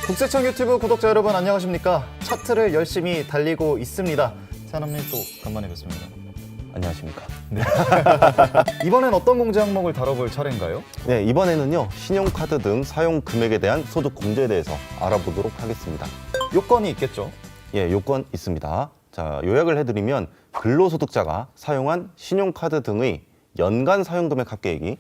국세청 유튜브 구독자 여러분 안녕하십니까? 차트를 열심히 달리고 있습니다. 찬함님 또 간만에 뵙습니다. 안녕하십니까. 네. 이번엔 어떤 공제 항목을 다뤄볼 차례인가요? 네, 이번에는요, 신용카드 등 사용 금액에 대한 소득 공제에 대해서 알아보도록 하겠습니다. 요건이 있겠죠? 예, 요건 있습니다. 자, 요약을 해드리면 근로소득자가 사용한 신용카드 등의 연간 사용금액 합계액이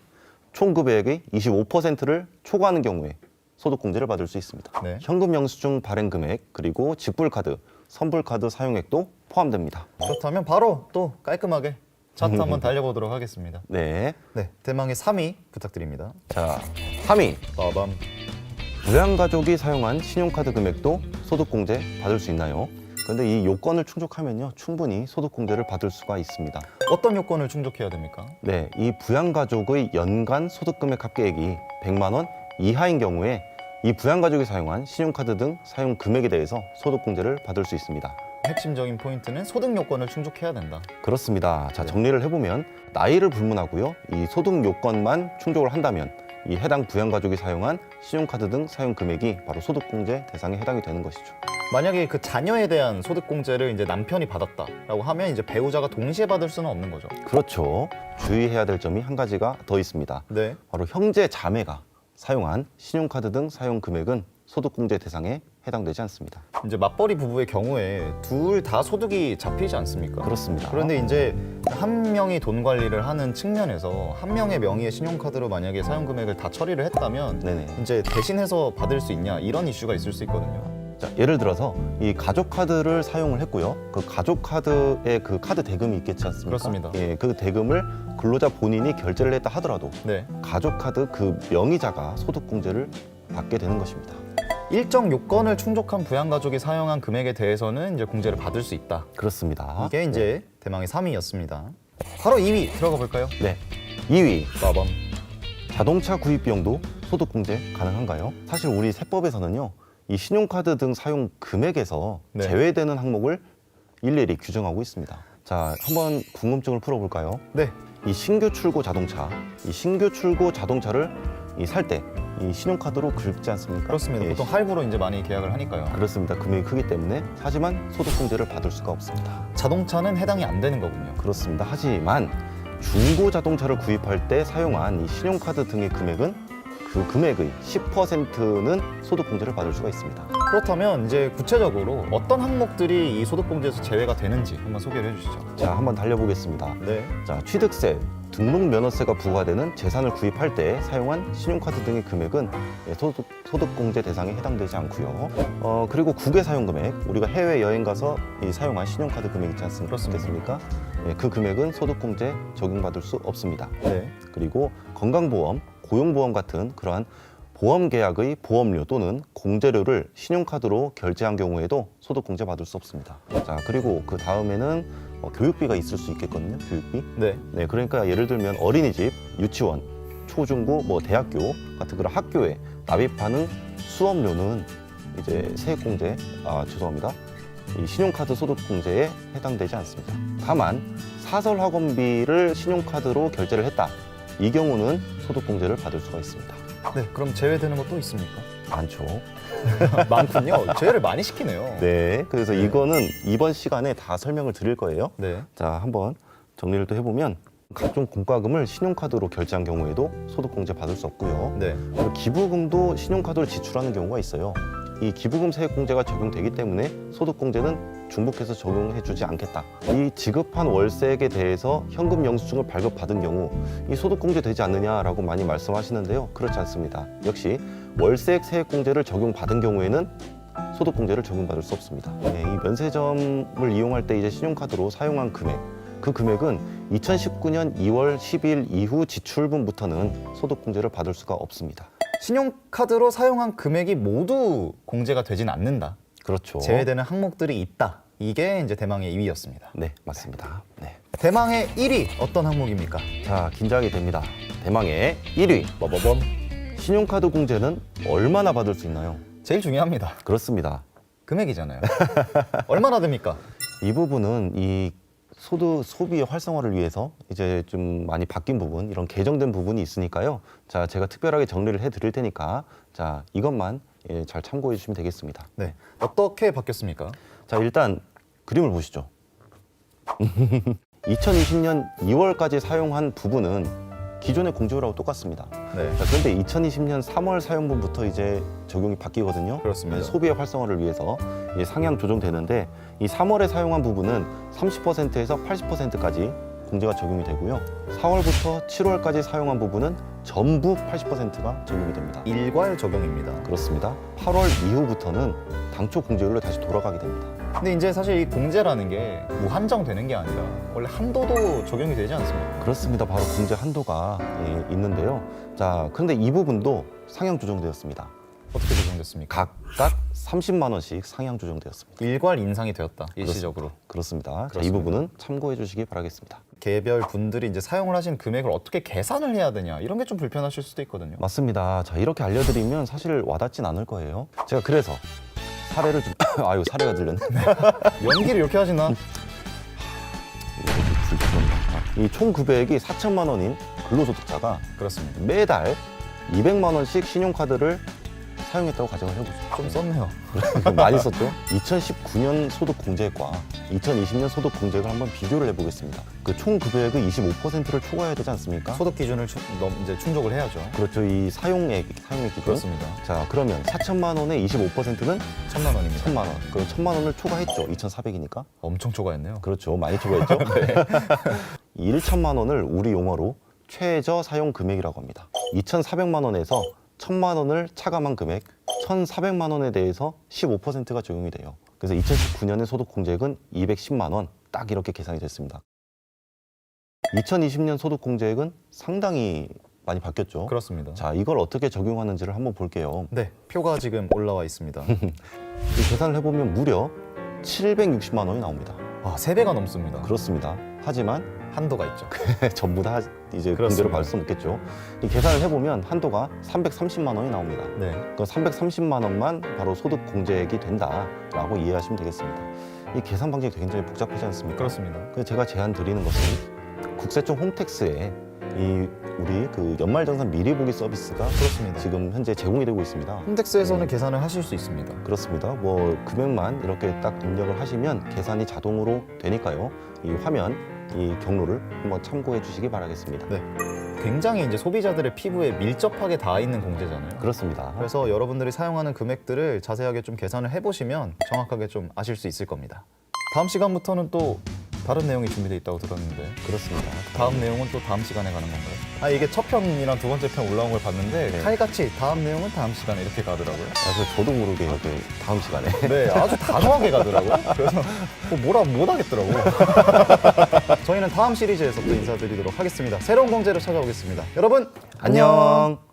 총 금액의 25%를 초과하는 경우에 소득 공제를 받을 수 있습니다. 네. 현금 영수증 발행 금액 그리고 직불카드, 선불카드 사용액도 포함됩니다. 그렇다면 바로 또 깔끔하게 차트 한번 달려보도록 하겠습니다. 네, 네, 대망의 3위 부탁드립니다. 자, 3위. 빠밤. 부양가족이 사용한 신용카드 금액도 소득공제 받을 수 있나요? 그런데 이 요건을 충족하면요, 충분히 소득공제를 받을 수가 있습니다. 어떤 요건을 충족해야 됩니까? 네, 이 부양가족의 연간 소득금액 합계액이 100만 원 이하인 경우에 이 부양가족이 사용한 신용카드 등 사용 금액에 대해서 소득공제를 받을 수 있습니다. 핵심적인 포인트는 소득 요건을 충족해야 된다. 그렇습니다. 자, 네. 정리를 해보면 나이를 불문하고요, 이 소득 요건만 충족을 한다면 이 해당 부양가족이 사용한 신용카드 등 사용 금액이 바로 소득공제 대상에 해당이 되는 것이죠. 만약에 그 자녀에 대한 소득 공제를 이제 남편이 받았다라고 하면 이제 배우자가 동시에 받을 수는 없는 거죠. 그렇죠. 주의해야 될 점이 한 가지가 더 있습니다. 네. 바로 형제 자매가 사용한 신용카드 등 사용 금액은 소득공제 대상에 해당되지 않습니다. 이제 맞벌이 부부의 경우에 둘 다 소득이 잡히지 않습니까? 그렇습니다. 그런데 이제 한 명이 돈 관리를 하는 측면에서 한 명의 명의의 신용카드로 만약에 사용 금액을 다 처리를 했다면 네네. 이제 대신해서 받을 수 있냐 이런 이슈가 있을 수 있거든요. 자, 예를 들어서 이 가족 카드를 사용을 했고요. 그 가족 카드에 그 카드 대금이 있겠지 않습니까? 그렇습니다. 예, 그 대금을 근로자 본인이 결제를 했다 하더라도 네. 가족 카드 그 명의자가 소득공제를 받게 되는 것입니다. 일정 요건을 충족한 부양가족이 사용한 금액에 대해서는 이제 공제를 받을 수 있다. 그렇습니다. 이게 이제 대망의 3위였습니다. 바로 2위 들어가 볼까요? 네. 2위. 빠밤. 자동차 구입 비용도 소득공제 가능한가요? 사실 우리 세법에서는요, 이 신용카드 등 사용 금액에서 네. 제외되는 항목을 일일이 규정하고 있습니다. 자, 한번 궁금증을 풀어볼까요? 네. 이 신규 출고 자동차, 이 신규 출고 자동차를 살 때 이 신용카드로 긁지 않습니까? 그렇습니다. 예, 보통 할부로 이제 많이 계약을 하니까요. 그렇습니다. 금액이 크기 때문에 하지만 소득공제를 받을 수가 없습니다. 자동차는 해당이 안 되는 거군요. 그렇습니다. 하지만 중고 자동차를 구입할 때 사용한 이 신용카드 등의 금액은 그 금액의 10%는 소득공제를 받을 수가 있습니다. 그렇다면 이제 구체적으로 어떤 항목들이 이 소득공제에서 제외가 되는지 한번 소개를 해주시죠. 자, 한번 달려보겠습니다. 네. 자, 취득세, 등록면허세가 부과되는 재산을 구입할 때 사용한 신용카드 등의 금액은 소득공제 대상에 해당되지 않고요. 그리고 국외 사용금액, 우리가 해외여행 가서 사용한 신용카드 금액 있지 않습니까? 예, 그 금액은 소득공제 적용받을 수 없습니다. 네. 그리고 건강보험, 고용보험 같은 그러한 보험 계약의 보험료 또는 공제료를 신용카드로 결제한 경우에도 소득공제 받을 수 없습니다. 자, 그리고 그 다음에는 교육비가 있을 수 있겠거든요. 교육비. 네. 네, 그러니까 예를 들면 어린이집, 유치원, 초중고, 대학교 같은 그런 학교에 납입하는 수업료는 이제 세액공제, 죄송합니다. 이 신용카드 소득공제에 해당되지 않습니다. 다만 사설 학원비를 신용카드로 결제를 했다. 이 경우는 소득공제를 받을 수가 있습니다. 네. 그럼 제외되는 것도 있습니까? 많죠. 많군요. 제외를 많이 시키네요. 네, 그래서 네. 이거는 이번 시간에 다 설명을 드릴 거예요. 네. 자, 한번 정리를 또 해보면 각종 공과금을 신용카드로 결제한 경우에도 소득공제 받을 수 없고요. 네. 그리고 기부금도 신용카드로 지출하는 경우가 있어요. 이 기부금 세액공제가 적용되기 때문에 소득공제는 중복해서 적용해주지 않겠다. 이 지급한 월세액에 대해서 현금 영수증을 발급받은 경우 이 소득공제 되지 않느냐라고 많이 말씀하시는데요. 그렇지 않습니다. 역시 월세액 세액공제를 적용받은 경우에는 소득공제를 적용받을 수 없습니다. 네, 이 면세점을 이용할 때 이제 신용카드로 사용한 금액, 그 금액은 2019년 2월 10일 이후 지출분부터는 소득공제를 받을 수가 없습니다. 신용카드로 사용한 금액이 모두 공제가 되진 않는다. 그렇죠. 제외되는 항목들이 있다. 이게 이제 대망의 2위였습니다. 네, 맞습니다. 네. 대망의 1위 어떤 항목입니까? 자, 긴장이 됩니다. 대망의 1위. 빠바밤. 신용카드 공제는 얼마나 받을 수 있나요? 제일 중요합니다. 그렇습니다. 금액이잖아요. 얼마나 됩니까? 이 부분은 이 소비의 활성화를 위해서 이제 좀 많이 바뀐 부분, 이런 개정된 부분이 있으니까요. 자, 제가 특별하게 정리를 해드릴 테니까 자, 이것만 예, 잘 참고해 주시면 되겠습니다. 네. 어떻게 바뀌었습니까? 자, 일단 그림을 보시죠. 2020년 2월까지 사용한 부분은 기존의 공제율하고 똑같습니다. 네. 자, 그런데 2020년 3월 사용분부터 이제 적용이 바뀌거든요. 그렇습니다. 소비의 활성화를 위해서 이제 상향 조정되는데 이 3월에 사용한 부분은 30%에서 80%까지 공제가 적용이 되고요. 4월부터 7월까지 사용한 부분은 전부 80%가 적용이 됩니다. 일괄 적용입니다. 그렇습니다. 8월 이후부터는 당초 공제율로 다시 돌아가게 됩니다. 근데 이제 사실 이 공제라는 게 무한정 되는 게 아니라 원래 한도도 적용이 되지 않습니까? 그렇습니다. 바로 공제 한도가 있는데요. 자, 그런데 이 부분도 상향 조정되었습니다. 어떻게 적용됐습니까? 각각 30만 원씩 상향 조정되었습니다. 일괄 인상이 되었다. 일시적으로. 그렇습니다. 자, 이 그렇습니다. 부분은 참고해 주시기 바라겠습니다. 개별 분들이 이제 사용을 하신 금액을 어떻게 계산을 해야 되냐 이런 게 좀 불편하실 수도 있거든요. 맞습니다. 자, 이렇게 알려드리면 사실 와닿진 않을 거예요. 제가 그래서 사례를 좀 아유, 사례가 들렸네. 연기를 이렇게 하시나? 이 총 금액이 4천만 원인 근로소득자가 그렇습니다. 매달 200만 원씩 신용카드를 사용했다고 가정을 해보죠. 좀 썼네요. 많이 썼죠? 2019년 소득공제액과 2020년 소득공제액을 한번 비교를 해보겠습니다. 그 총 금액의 25%를 초과해야 되지 않습니까? 소득 기준을 이제 충족을 해야죠. 그렇죠. 이 사용액 기준. 그렇습니다. 자, 그러면 4천만 원의 25%는 1,000만 원입니다. 1,000만 원. 그럼 1,000만 원을 초과했죠. 2,400이니까. 엄청 초과했네요. 그렇죠. 많이 초과했죠. 이 1,000만 원을 우리 용어로 최저 사용 금액이라고 합니다. 2,400만 원에서 1,000만 원을 차감한 금액 1,400만 원에 대해서 15%가 적용이 돼요. 그래서 2019년의 소득공제액은 210만 원, 딱 이렇게 계산이 됐습니다. 2020년 소득공제액은 상당히 많이 바뀌었죠. 그렇습니다. 자, 이걸 어떻게 적용하는지를 한번 볼게요. 네, 표가 지금 올라와 있습니다. 이 계산을 해보면 무려 760만 원이 나옵니다. 아, 3배가 넘습니다. 그렇습니다. 하지만 한도가 있죠. 전부 다 이제 그렇습니다. 공제로 받을 수는 없겠죠. 이 계산을 해보면 한도가 330만 원이 나옵니다. 네. 그 330만 원만 바로 소득 공제액이 된다라고 이해하시면 되겠습니다. 이 계산 방식이 굉장히 복잡하지 않습니까? 그렇습니다. 그래서 제가 제안 드리는 것은 국세청 홈택스에 이 우리 그 연말정산 미리 보기 서비스가 그렇습니다. 지금 현재 제공이 되고 있습니다. 홈택스에서는 계산을 하실 수 있습니다. 그렇습니다. 뭐 금액만 이렇게 딱 입력을 하시면 계산이 자동으로 되니까요. 이 화면, 이 경로를 한번 참고해 주시기 바라겠습니다. 네. 굉장히 이제 소비자들의 피부에 밀접하게 닿아 있는 공제잖아요. 그렇습니다. 그래서 여러분들이 사용하는 금액들을 자세하게 좀 계산을 해보시면 정확하게 좀 아실 수 있을 겁니다. 다음 시간부터는 또 다른 내용이 준비되어 있다고 들었는데 그렇습니다. 다음 내용은 또 다음 시간에 가는 건가요? 아, 이게 첫 편이랑 두 번째 편 올라온 걸 봤는데 네. 칼같이 다음 내용은 다음 시간에 이렇게 가더라고요. 그래서 저도 모르게 이렇게 다음 시간에 네, 아주 단호하게 가더라고요. 그래서 뭐라 못 하겠더라고. 저희는 다음 시리즈에서 또 인사드리도록 하겠습니다. 새로운 공제로 찾아오겠습니다. 여러분 안녕.